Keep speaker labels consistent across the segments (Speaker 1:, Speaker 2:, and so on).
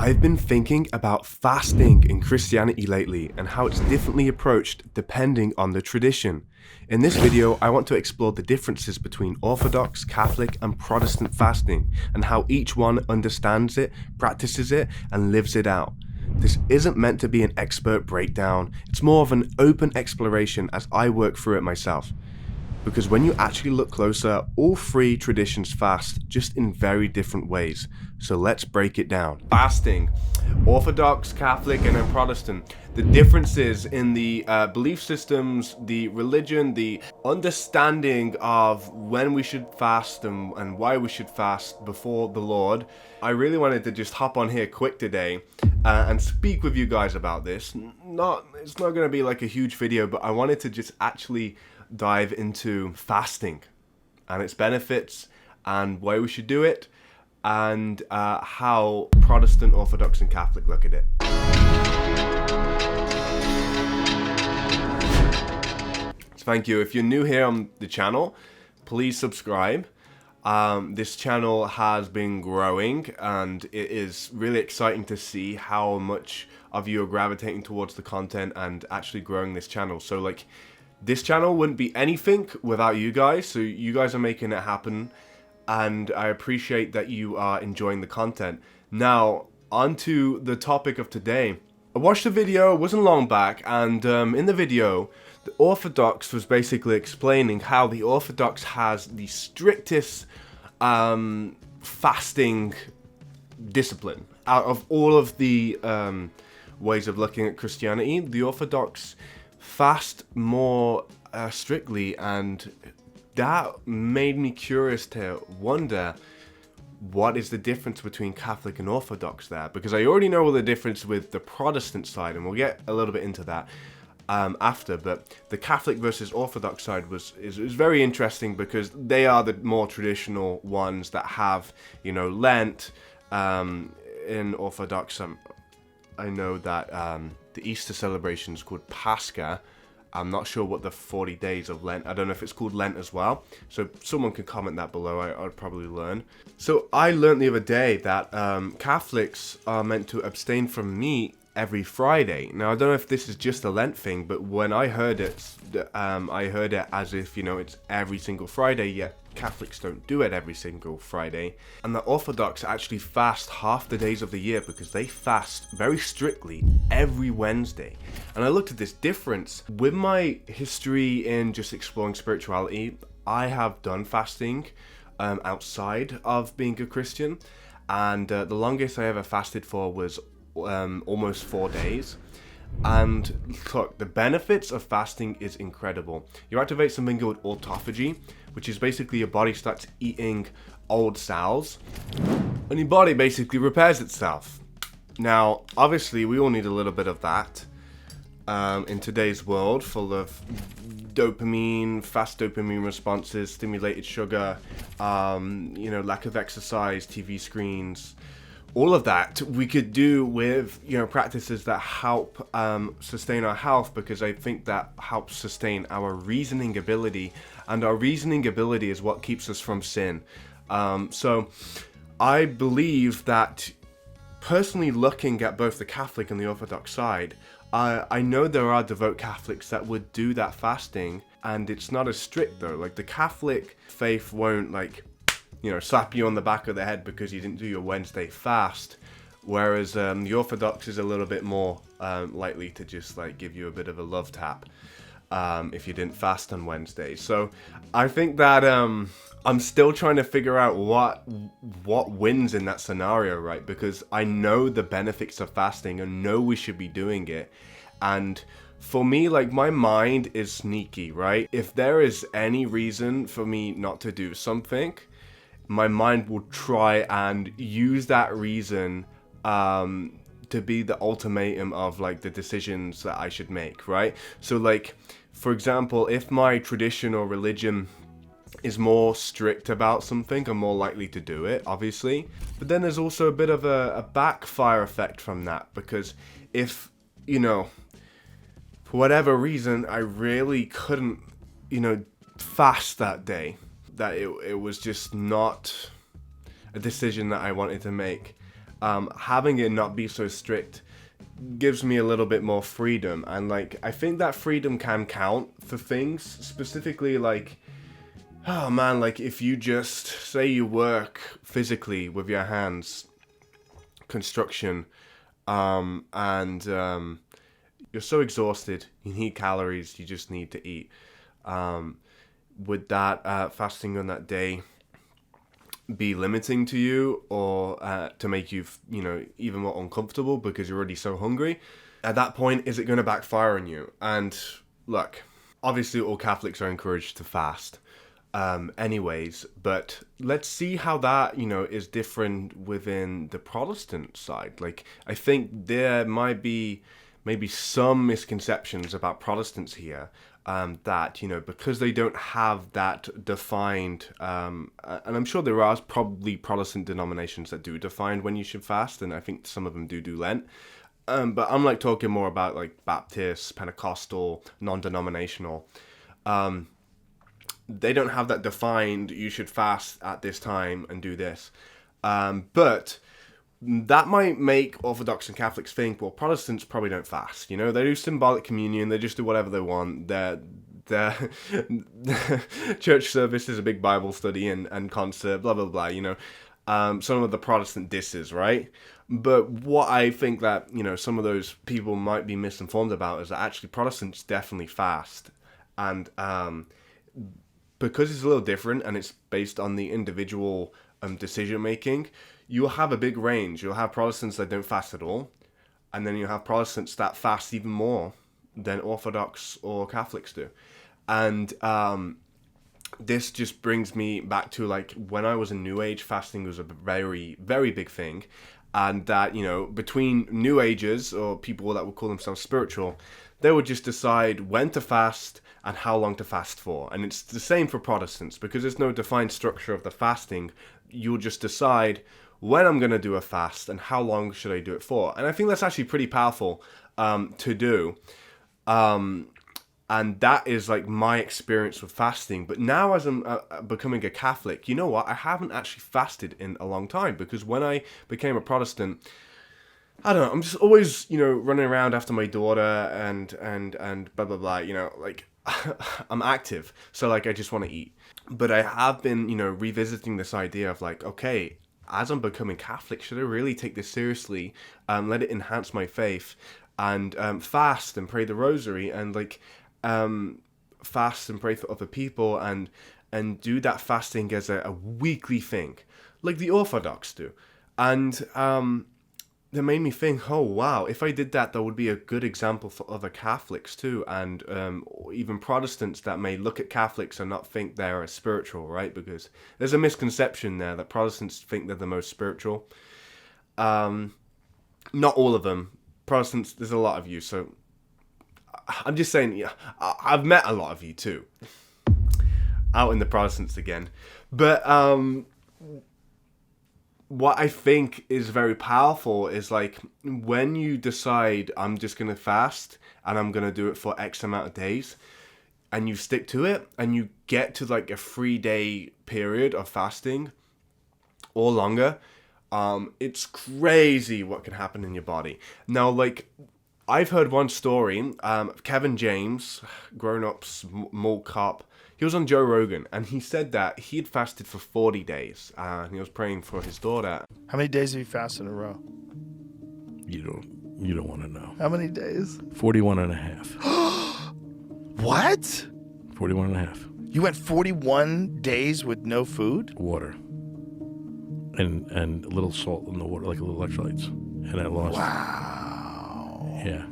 Speaker 1: I've been thinking about fasting in Christianity lately and how it's differently approached depending on the tradition. In this video, I want to explore the differences between Orthodox, Catholic, and Protestant fasting and how each one understands it, practices it, and lives it out. This isn't meant to be an expert breakdown, it's more of an open exploration as I work through it myself. Because when you actually look closer, all three traditions fast, just in very different ways. So let's break it down. Fasting, Orthodox, Catholic, and then Protestant. The differences in the belief systems, the religion, the understanding of when we should fast and why we should fast before the Lord. I really wanted to just hop on here quick today and speak with you guys about this. It's not going to be like a huge video, but I wanted to just actually dive into fasting and its benefits and why we should do it and how Protestant, Orthodox, and Catholic look at it. So thank you. If you're new here on the channel, please subscribe. This channel has been growing and it is really exciting to see how much of you are gravitating towards the content and actually growing this channel. So this channel wouldn't be anything without you guys, so you guys are making it happen, and I appreciate that you are enjoying the content. Now, on to the topic of today. I watched a video, it wasn't long back, and in the video, the Orthodox was basically explaining how the Orthodox has the strictest fasting discipline. Out of all of the ways of looking at Christianity, the Orthodox fast more strictly, and that made me curious to wonder what is the difference between Catholic and Orthodox there, because I already know the difference with the Protestant side and we'll get a little bit into that after, but the Catholic versus Orthodox side is very interesting because they are the more traditional ones that have, you know, Lent. In Orthodox, I know that the Easter celebration is called Pascha. I'm not sure what the 40 days of Lent, I don't know if it's called Lent as well. So someone can comment that below, I'd probably learn. So I learned the other day that Catholics are meant to abstain from meat every Friday. Now I don't know if this is just a Lent thing, but when I heard it, I heard it as if, you know, it's every single Friday, yet Catholics don't do it every single Friday. And the Orthodox actually fast half the days of the year because they fast very strictly every Wednesday. And I looked at this difference. With my history in just exploring spirituality, I have done fasting outside of being a Christian. And the longest I ever fasted for was almost 4 days. And look, the benefits of fasting is incredible. You activate something called autophagy, which is basically your body starts eating old cells and your body basically repairs itself. Now obviously we all need a little bit of that in today's world full of dopamine, fast dopamine responses, stimulated sugar, you know, lack of exercise, TV screens. All of that we could do with, you know, practices that help sustain our health, because I think that helps sustain our reasoning ability, and our reasoning ability is what keeps us from sin. So I believe that, personally, looking at both the Catholic and the Orthodox side, I know there are devout Catholics that would do that fasting, and it's not as strict though. Like the Catholic faith won't, like, you know, slap you on the back of the head because you didn't do your Wednesday fast, whereas the Orthodox is a little bit more likely to just like give you a bit of a love tap if you didn't fast on Wednesday. So I think that I'm still trying to figure out what wins in that scenario, right? Because I know the benefits of fasting and know we should be doing it, and for me, like, my mind is sneaky, right? If there is any reason for me not to do something, my mind will try and use that reason to be the ultimatum of like the decisions that I should make, right? So like, for example, if my tradition or religion is more strict about something, I'm more likely to do it, obviously. But then there's also a bit of a backfire effect from that, because if, you know, for whatever reason, I really couldn't, you know, fast that day, that it was just not a decision that I wanted to make, having it not be so strict gives me a little bit more freedom. And like, I think that freedom can count for things, specifically like, oh man, like if you just say you work physically with your hands, construction, and you're so exhausted, you need calories, you just need to eat. Would that fasting on that day be limiting to you, or to make you, even more uncomfortable because you're already so hungry? At that point, is it going to backfire on you? And look, obviously all Catholics are encouraged to fast anyways, but let's see how that, is different within the Protestant side. Like, I think there might be maybe some misconceptions about Protestants here, that, because they don't have that defined, and I'm sure there are probably Protestant denominations that do define when you should fast, and I think some of them do Lent. But I'm like talking more about like Baptist, Pentecostal, non-denominational. They don't have that defined, you should fast at this time and do this. But that might make Orthodox and Catholics think, well, Protestants probably don't fast. They do symbolic communion, they just do whatever they want. Their church service is a big Bible study and concert, blah, blah, blah, some of the Protestant disses, right? But what I think that, some of those people might be misinformed about is that actually Protestants definitely fast. And because it's a little different and it's based on the individual decision making, you'll have a big range. You'll have Protestants that don't fast at all, and then you'll have Protestants that fast even more than Orthodox or Catholics do. And this just brings me back to like when I was in New Age, fasting was a very, very big thing. And that, between New Agers or people that would call themselves spiritual, they would just decide when to fast and how long to fast for. And it's the same for Protestants, because there's no defined structure of the fasting. You'll just decide when I'm going to do a fast and how long should I do it for. And I think that's actually pretty powerful to do. And that is like my experience with fasting. But now as I'm becoming a Catholic, you know what? I haven't actually fasted in a long time, because when I became a Protestant, I don't know, I'm just always, running around after my daughter and blah, blah, blah, like I'm active. So like, I just want to eat. But I have been, revisiting this idea of like, okay, as I'm becoming Catholic, should I really take this seriously, let it enhance my faith, and fast and pray the rosary, and like fast and pray for other people, and do that fasting as a weekly thing, like the Orthodox do. And that made me think, oh wow, if I did that, that would be a good example for other Catholics too, and even Protestants that may look at Catholics and not think they're as spiritual, right? Because there's a misconception there that Protestants think they're the most spiritual. Not all of them. Protestants, there's a lot of you, so I'm just saying, yeah, I've met a lot of you too, out in the Protestants again. But what I think is very powerful is like when you decide I'm just going to fast and I'm going to do it for X amount of days, and you stick to it and you get to like a 3-day period of fasting or longer, it's crazy what can happen in your body. Now, like, I've heard one story, Kevin James, grown-ups, mall cop, he was on Joe Rogan, and he said that he had fasted for 40 days, and he was praying for his daughter.
Speaker 2: How many days have you fasted in a row?
Speaker 3: You don't want to know.
Speaker 2: How many days?
Speaker 3: 41 and a half.
Speaker 2: What?
Speaker 3: 41 and a half.
Speaker 2: You went 41 days with no food?
Speaker 3: Water. And a little salt in the water, like a little electrolytes. And I lost.
Speaker 2: Wow.
Speaker 3: Yeah.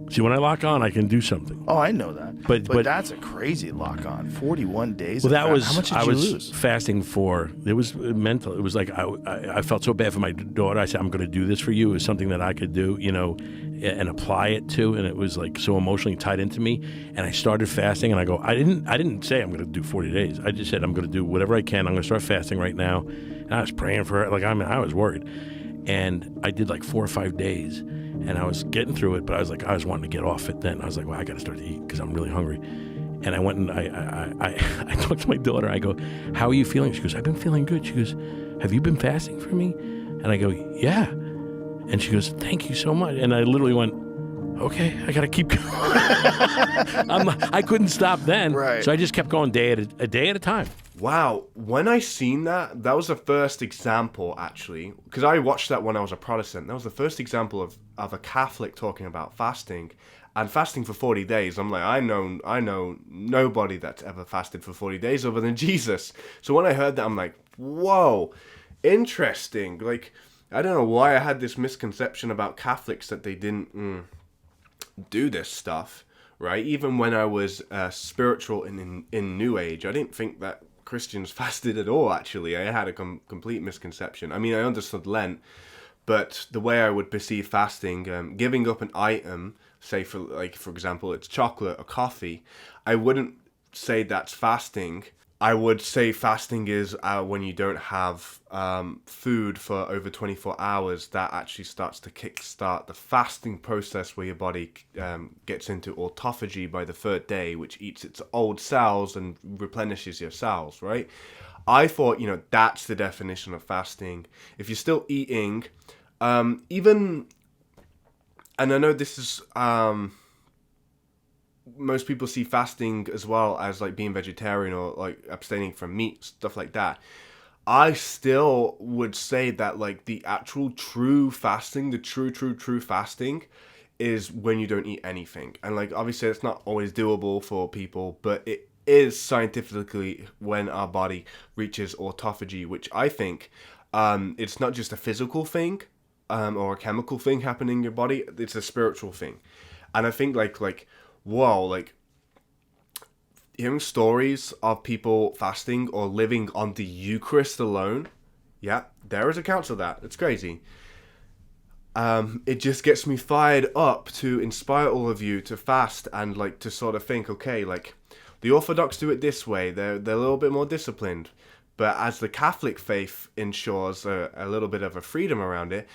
Speaker 3: See, when I lock on, I can do something.
Speaker 2: Oh, I know that.
Speaker 3: But
Speaker 2: that's a crazy lock on. 41 days.
Speaker 3: Well, that was.
Speaker 2: How much did you lose?
Speaker 3: Fasting for. It was mental. It was like I felt so bad for my daughter. I said, I'm going to do this for you. It was something that I could do, and apply it to. And it was like so emotionally tied into me. And I started fasting, and I go, I didn't say I'm going to do 40 days. I just said I'm going to do whatever I can. I'm going to start fasting right now. And I was praying for it. Like I was worried, and I did like 4 or 5 days. And I was getting through it, but I was wanting to get off it then. I was like, well, I got to start to eat because I'm really hungry. And I went and I talked to my daughter. I go, how are you feeling? She goes, I've been feeling good. She goes, have you been fasting for me? And And I go, yeah. And she goes, thank you so much. And I literally went, okay, I got to keep going. I couldn't stop then.
Speaker 2: Right.
Speaker 3: So I just kept going a day at a time.
Speaker 1: Wow, when I seen that, that was the first example, actually, because I watched that when I was a Protestant. That was the first example of a Catholic talking about fasting, and fasting for 40 days. I'm like, I know nobody that's ever fasted for 40 days other than Jesus. So when I heard that, I'm like, whoa, interesting. Like, I don't know why I had this misconception about Catholics that they didn't do this stuff, right? Even when I was spiritual and in New Age, I didn't think that Christians fasted at all, actually. I had a complete misconception. I mean, I understood Lent, but the way I would perceive fasting, giving up an item, say for example, it's chocolate or coffee, I wouldn't say that's fasting. I would say fasting is when you don't have food for over 24 hours. That actually starts to kickstart the fasting process where your body gets into autophagy by the third day, which eats its old cells and replenishes your cells, right? I thought, that's the definition of fasting. If you're still eating, even, and I know this is... most people see fasting as well as like being vegetarian or like abstaining from meat, stuff like that. I still would say that like the actual true fasting, the true fasting is when you don't eat anything. And like obviously it's not always doable for people, but it is scientifically when our body reaches autophagy, which I think it's not just a physical thing or a chemical thing happening in your body, it's a spiritual thing. And I think like whoa, like hearing stories of people fasting or living on the Eucharist alone, yeah, there is accounts of that. It's crazy. It just gets me fired up to inspire all of you to fast and like to sort of think, okay, like the Orthodox do it this way. They're a little bit more disciplined, but as the Catholic faith ensures a little bit of a freedom around it,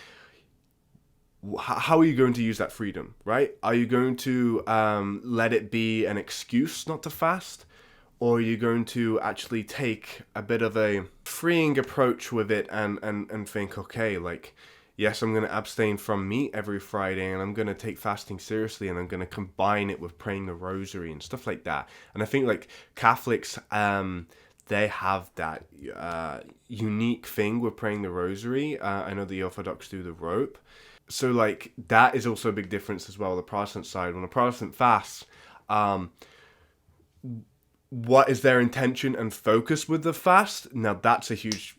Speaker 1: how are you going to use that freedom, right? Are you going to let it be an excuse not to fast? Or are you going to actually take a bit of a freeing approach with it and think, okay, like, yes, I'm going to abstain from meat every Friday and I'm going to take fasting seriously and I'm going to combine it with praying the rosary and stuff like that. And I think like Catholics, they have that unique thing with praying the rosary. I know the Orthodox do the rope. So, like, that is also a big difference as well, the Protestant side. When a Protestant fasts, what is their intention and focus with the fast? Now, that's a huge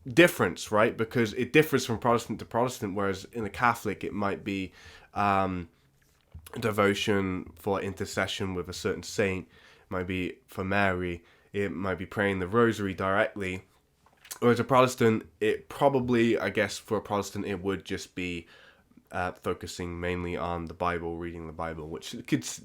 Speaker 1: difference, right? Because it differs from Protestant to Protestant, whereas in the Catholic, it might be devotion for intercession with a certain saint. It might be for Mary. It might be praying the rosary directly. Whereas a Protestant, it probably, I guess, for a Protestant, it would just be focusing mainly on the Bible, reading the Bible, which it's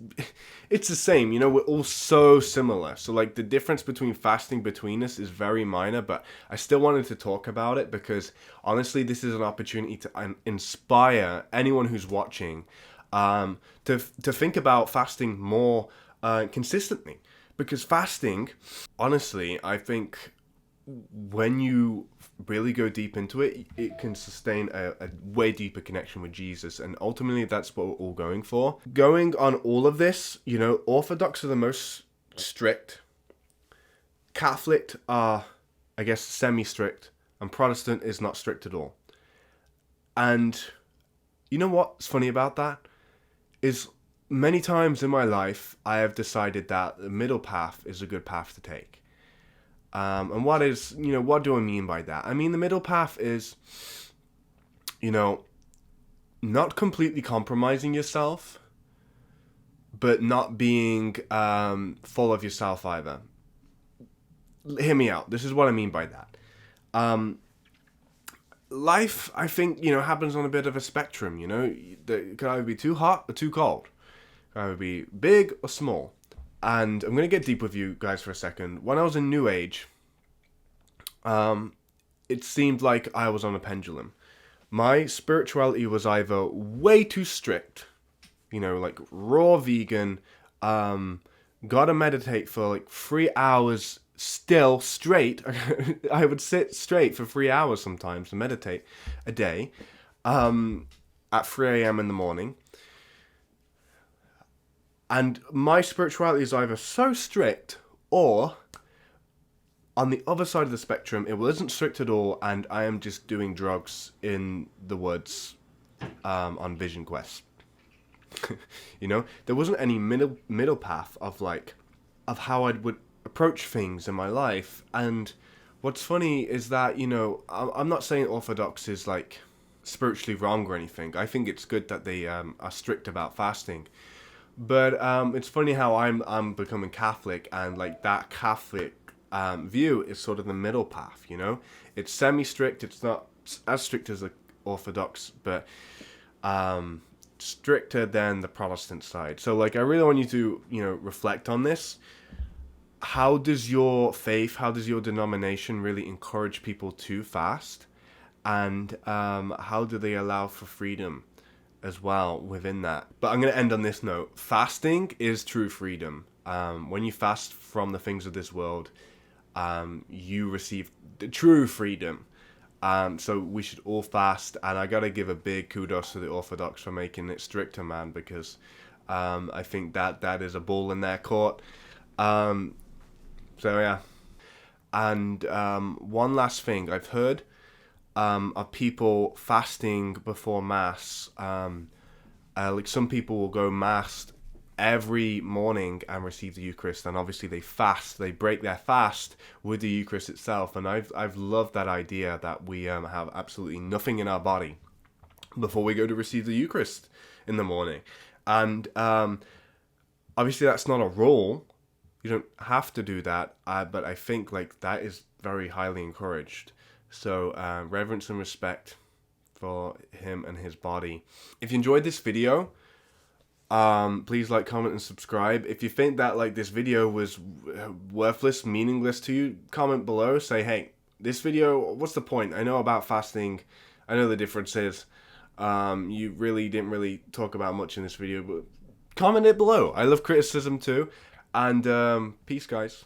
Speaker 1: the same, we're all so similar. So, like, the difference between fasting between us is very minor, but I still wanted to talk about it because, honestly, this is an opportunity to inspire anyone who's watching to think about fasting more consistently. Because fasting, honestly, I think... when you really go deep into it, it can sustain a way deeper connection with Jesus. And ultimately, that's what we're all going for. Going on all of this, Orthodox are the most strict. Catholic are, I guess, semi-strict. And Protestant is not strict at all. And you know what's funny about that? Is many times in my life, I have decided that the middle path is a good path to take. And what do I mean by that? I mean, the middle path is, not completely compromising yourself, but not being full of yourself either. Hear me out. This is what I mean by that. Life, I think, happens on a bit of a spectrum, It can either be too hot or too cold. It can either be big or small. And I'm going to get deep with you guys for a second. When I was in New Age, it seemed like I was on a pendulum. My spirituality was either way too strict, like raw vegan, gotta meditate for like 3 hours still straight. I would sit straight for 3 hours sometimes and meditate a day at 3 a.m. in the morning. And my spirituality is either so strict, or on the other side of the spectrum, it isn't strict at all, and I am just doing drugs in the woods on Vision Quest. You know, there wasn't any middle path of how I would approach things in my life. And what's funny is that, you know, I'm not saying Orthodox is like spiritually wrong or anything. I think it's good that they are strict about fasting. But it's funny how I'm becoming Catholic, and like that Catholic view is sort of the middle path, you know? It's semi-strict, it's not as strict as the Orthodox, but stricter than the Protestant side. So like I really want you to, you know, reflect on this. How does your faith, how does your denomination really encourage people to fast? And how do they allow for freedom as well within that? But I'm going to end on this note. Fasting is true freedom. When you fast from the things of this world, you receive the true freedom. So we should all fast, and I gotta give a big kudos to the Orthodox for making it stricter, man, because I think that is a ball in their court. So yeah. And one last thing, I've heard of people fasting before Mass. Like some people will go Mass every morning and receive the Eucharist, and obviously they break their fast with the Eucharist itself. And I've loved that idea that we have absolutely nothing in our body before we go to receive the Eucharist in the morning. And obviously that's not a rule, you don't have to do that, but I think like that is very highly encouraged. So reverence and respect for him and his body. If you enjoyed this video, please like, comment, and subscribe. If you think that like this video was worthless, meaningless to you, comment below. Say, hey, this video, what's the point? I know about fasting. I know the differences. You really didn't really talk about much in this video, but comment it below. I love criticism too. And peace, guys.